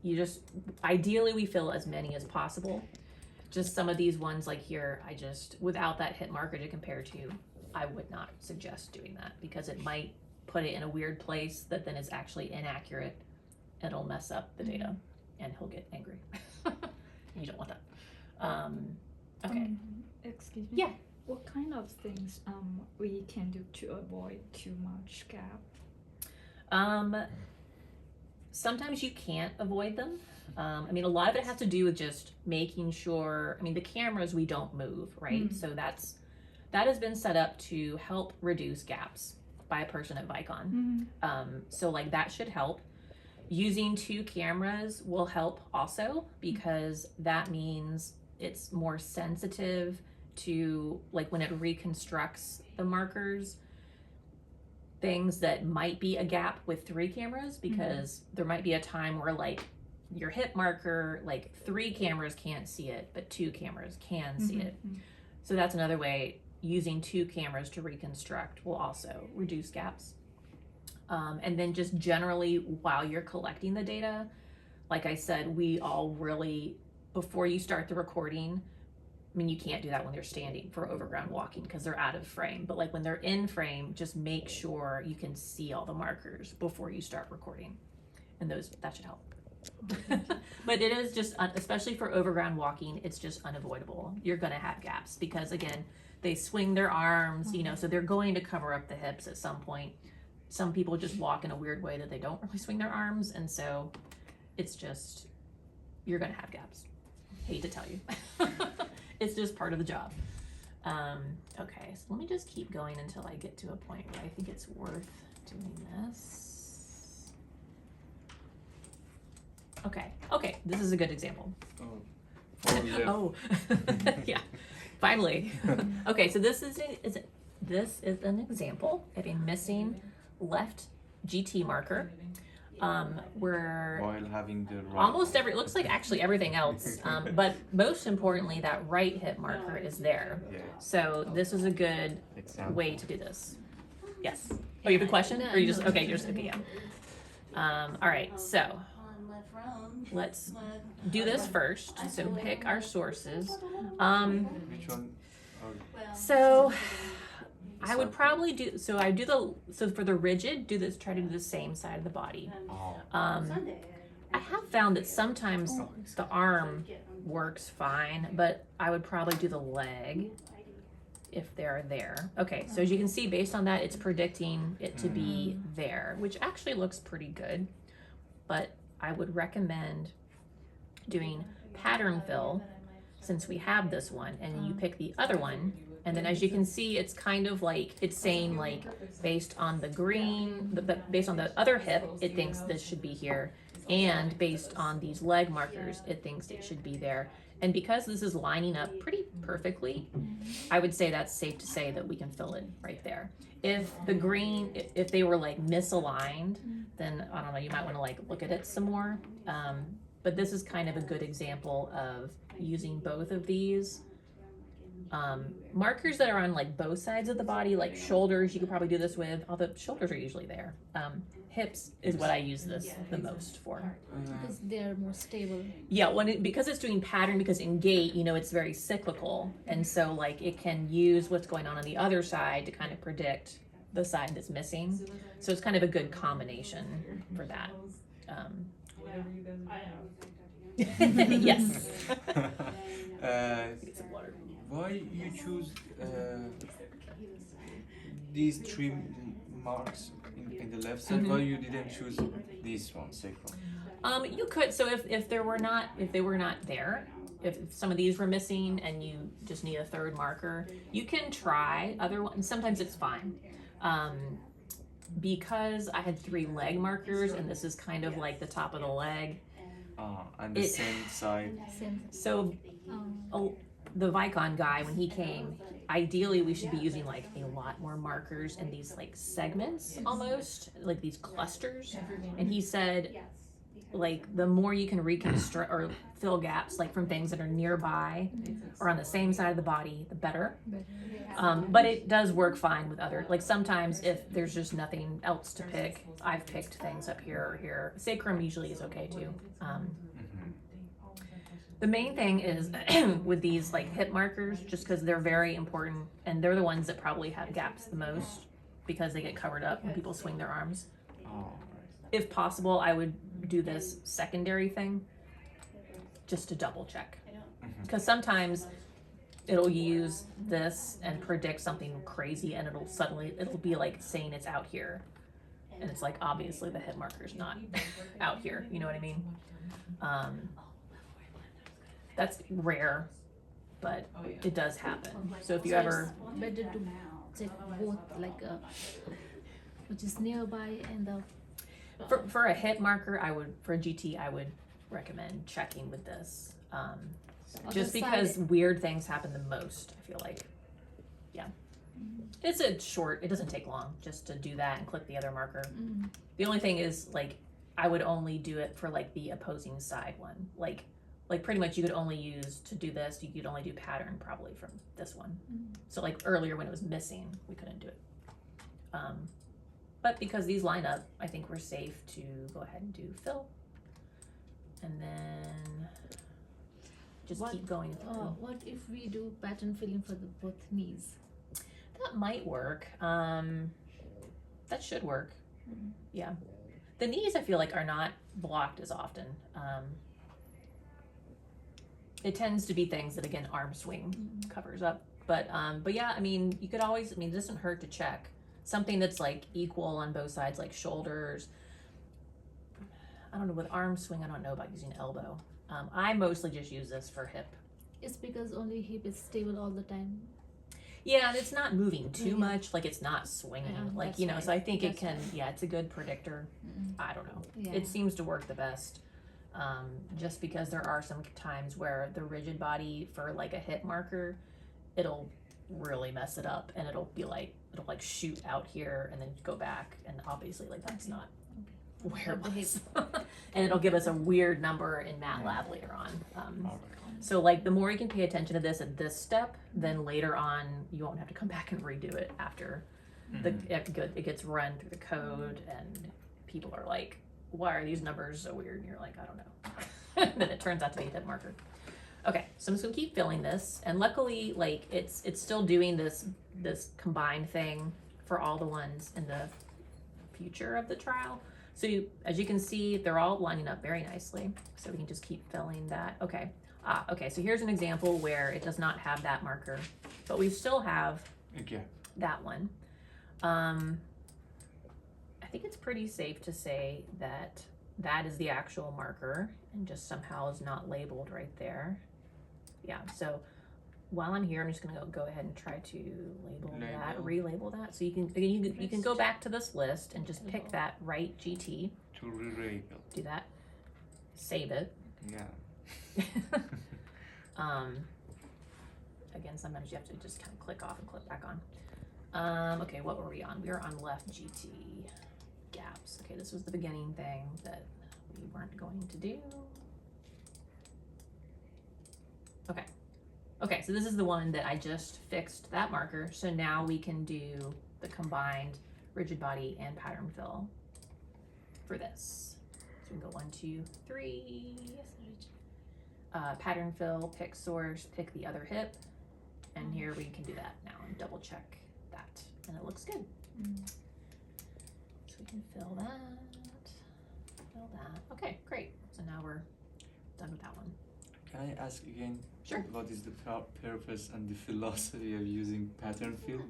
you just, ideally we fill as many as possible. Just some of these ones like here, I just, without that hit marker to compare to, I would not suggest doing that because it might put it in a weird place that then is actually inaccurate. It'll mess up the data and he'll get angry. You don't want that. Okay. Excuse me. Yeah. What kind of things we can do to avoid too much gap? Sometimes you can't avoid them. I mean, a lot of it has to do with just making sure, I mean, the cameras we don't move, right? So that has been set up to help reduce gaps by a person at Vicon. So like that should help. Using 2 cameras will help also because that means it's more sensitive to like when it reconstructs the markers, things that might be a gap with 3 cameras because there might be a time where like your hip marker, like 3 cameras can't see it, but 2 cameras can see it. So that's another way. Using 2 cameras to reconstruct will also reduce gaps. And then just generally while you're collecting the data, like I said, we all really, before you start the recording, I mean, you can't do that when they're standing for overground walking because they're out of frame. But like when they're in frame, just make sure you can see all the markers before you start recording. And that should help. But it is just, especially for overground walking, it's just unavoidable. You're gonna have gaps because again, they swing their arms, you know, so they're going to cover up the hips at some point. Some people just walk in a weird way that they don't really swing their arms. And so it's just, you're gonna have gaps. Hate to tell you. It's just part of the job. Okay, so let me just keep going until I get to a point where I think it's worth doing this. Okay, this is a good example. Oh, yeah, finally. Okay, so this is an example of a missing left GT marker. Where while having the right almost it looks like actually everything else, but most importantly, that right hip marker is there. Yeah. So this is a good Example. way to do this. Yes. Oh, you have a question, or you just okay? You're just okay. Yeah. All right. So let's do this first. So pick our sources. Which one? So I would probably do, so for the rigid, try to do the same side of the body. I have found that sometimes the arm works fine, but I would probably do the leg if they're there. Okay, so as you can see, based on that, it's predicting it to be there, which actually looks pretty good, but I would recommend doing pattern fill since we have this one, and you pick the other one. And then as you can see, it's kind of like, it's saying like, based on the green, based on the other hip, it thinks this should be here. And based on these leg markers, it thinks it should be there. And because this is lining up pretty perfectly, I would say that's safe to say that we can fill it right there. If the green, if they were like misaligned, then I don't know, you might want to like look at it some more. But this is kind of a good example of using both of these. Markers that are on like both sides of the body, like shoulders, you could probably do this with, although shoulders are usually there. Hips is what I use this the most for. Because they're more stable. Yeah, because it's doing pattern, because in gait, you know, it's very cyclical. And so like it can use what's going on the other side to kind of predict the side that's missing. So it's kind of a good combination for that. Yes. Get some water. Why you choose these 3 marks in the left side? Why you didn't choose this one, second? You could. So if they were not there, if some of these were missing and you just need a third marker, you can try other ones. Sometimes it's fine. Because I had 3 leg markers and this is kind of like the top of the leg. And the same side. So the Vicon guy, when he came, ideally we should be using like a lot more markers in these like segments, almost like these clusters. And he said like the more you can reconstruct or fill gaps like from things that are nearby or on the same side of the body, the better. But it does work fine with other, like sometimes if there's just nothing else to pick, I've picked things up here or here. Sacrum usually is okay too. The main thing is with these like hip markers, just because they're very important and they're the ones that probably have gaps the most because they get covered up when people swing their arms. Oh, If possible, I would do this secondary thing just to double check. Because sometimes it'll use this and predict something crazy and it'll be like saying it's out here. And it's like, obviously the hit marker's not out here. You know what I mean? That's rare, but it does happen. So if you ever... Better to check both, like which is nearby and the... For a hit marker, for a GT, I would recommend checking with this. Just because weird things happen the most, I feel like. Yeah. It's it doesn't take long just to do that and click the other marker. The only thing is, like, I would only do it for, like, the opposing side one. Like pretty much you could only use, to do this, you could only do pattern probably from this one. So, like, earlier when it was missing, we couldn't do it. But because these line up, I think we're safe to go ahead and do fill. And then just keep going through. What if we do pattern filling for the both knees? That might work. That should work. Yeah. The knees, I feel like, are not blocked as often. It tends to be things that, again, arm swing covers up. But yeah, I mean, you could always, it doesn't hurt to check. Something that's like equal on both sides, like shoulders. I don't know, with arm swing, I don't know about using elbow. I mostly just use this for hip. It's because only hip is stable all the time. Yeah, and it's not moving too much, like it's not swinging, like, you know, so I think it can, it's a good predictor. I don't know. Yeah. It seems to work the best. Just because there are some times where the rigid body for like a hip marker, it'll really mess it up and it'll like shoot out here and then go back, and obviously like that's not where it was. And it'll give us a weird number in MATLAB later on. So like the more you can pay attention to this at this step, then later on you won't have to come back and redo it after it gets run through the code and people are like, why are these numbers so weird? And you're like, I don't know. And then it turns out to be a hip marker. Okay, so I'm just gonna keep filling this, and luckily, like it's still doing this combined thing for all the ones in the future of the trial. So as you can see, they're all lining up very nicely. So we can just keep filling that. Okay. Okay. So here's an example where it does not have that marker, but we still have that one. I think it's pretty safe to say that that is the actual marker and just somehow is not labeled right there. Yeah, so while I'm here, I'm just gonna go ahead and try to relabel that. So you can go back to this list and just pick that right GT. To relabel. Do that. Save it. Yeah. Again, sometimes you have to just kind of click off and click back on. Okay, what were we on? We were on left GT. Gaps. Okay, this was the beginning thing that we weren't going to do. Okay, so this is the one that I just fixed that marker. So now we can do the combined rigid body and pattern fill for this. So we can go 1, 2, 3. Pattern fill, pick source, pick the other hip, and here we can do that now and double check that, and it looks good. So we can fill that. Okay, great. So now we're done with that one. Can I ask again? Sure. What is the purpose and the philosophy of using pattern fill?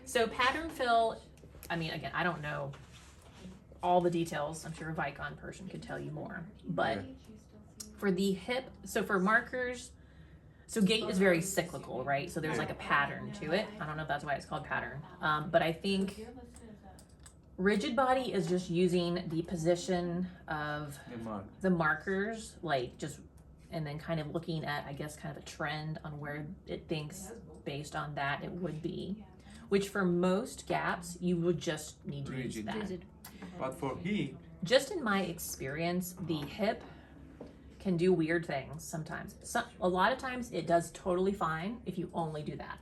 So pattern fill, I mean, again, I don't know all the details. I'm sure a vicon person could tell you more. But for the hip, so for markers, so gait is very cyclical, right? So there's like a pattern to it. I don't know if that's why it's called pattern. But I think rigid body is just using the position of the markers, like just, and then kind of looking at, I guess, kind of a trend on where it thinks based on that it would be, which for most gaps, you would just need to use that. But for he, just in my experience, the hip can do weird things sometimes. A lot of times it does totally fine if you only do that.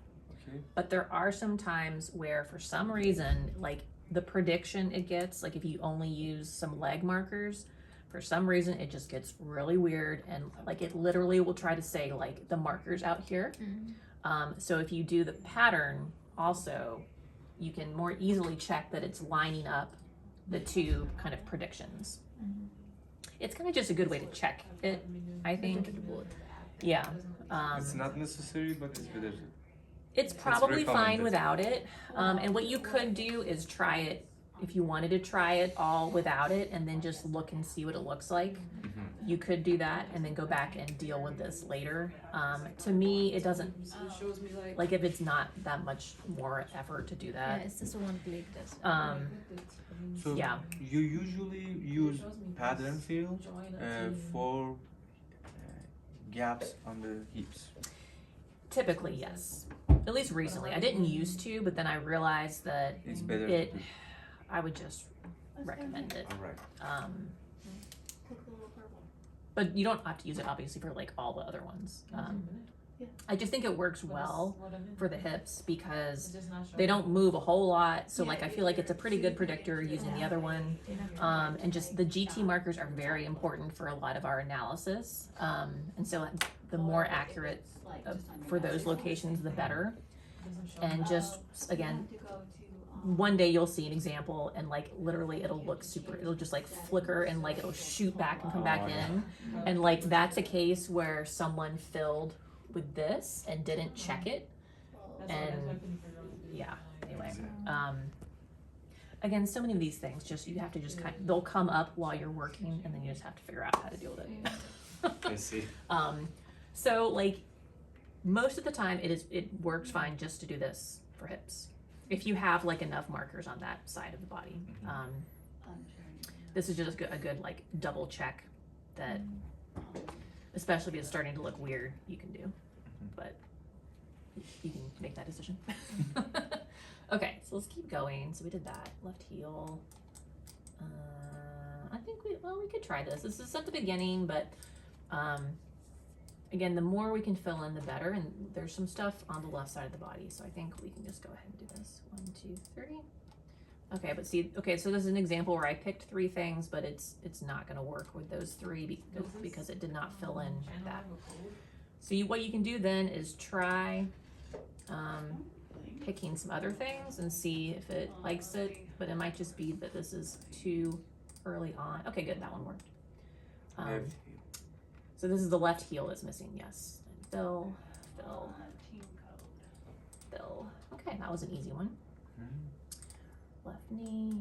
Okay. But there are some times where for some reason, like the prediction it gets, like if you only use some leg markers, for some reason it just gets really weird, and like it literally will try to say like the markers out here. So if you do the pattern also, you can more easily check that it's lining up the two kind of predictions. It's kind of just a good way to check it, I think. Yeah. It's not necessary, but it's better. It's probably fine recommended. without it. And what you could do is try it, if you wanted to try it all without it and then just look and see what it looks like. You could do that and then go back and deal with this later. To me, it doesn't, like if it's not that much more effort to do Yeah, that. it's just one blade. That's So Yeah. you usually use pattern fill for gaps on the hips. Typically, yes. At least recently. I didn't used to, but then I realized that It's better. it, I would just recommend it. All right. But you don't have to use it obviously for like all the other ones. I just think it works well for the hips because they don't move a whole lot. So like I feel like it's a pretty good predictor using the other one. And just the GT markers are very important for a lot of our analysis. And so the more accurate for those locations, the better. And just again, one day you'll see an example and like literally it'll just like flicker and like it'll shoot back and come back in. And like that's a case where someone filled with this and didn't check it. And yeah, anyway. Again, so many of these things just you have to just they'll come up while you're working and then you just have to figure out how to deal with it. I see. So like most of the time it works fine just to do this for hips. If you have like enough markers on that side of the body. This is just a good like double check that, especially if it's starting to look weird, you can do, but you can make that decision. Okay, so let's keep going. So we did that, left heel. I think we could try this. This is at the beginning, but again, the more we can fill in, the better. And there's some stuff on the left side of the body, so I think we can just go ahead and do this. 1, 2, 3. Okay, but see, okay, so this is an example where I picked 3 things, but it's not going to work with those 3 because it did not fill in that. So what you can do then is try picking some other things and see if it likes it, but it might just be that this is too early on. Okay, good, that one worked. So this is the left heel that's missing, yes. And fill. Okay, that was an easy one. Left knee.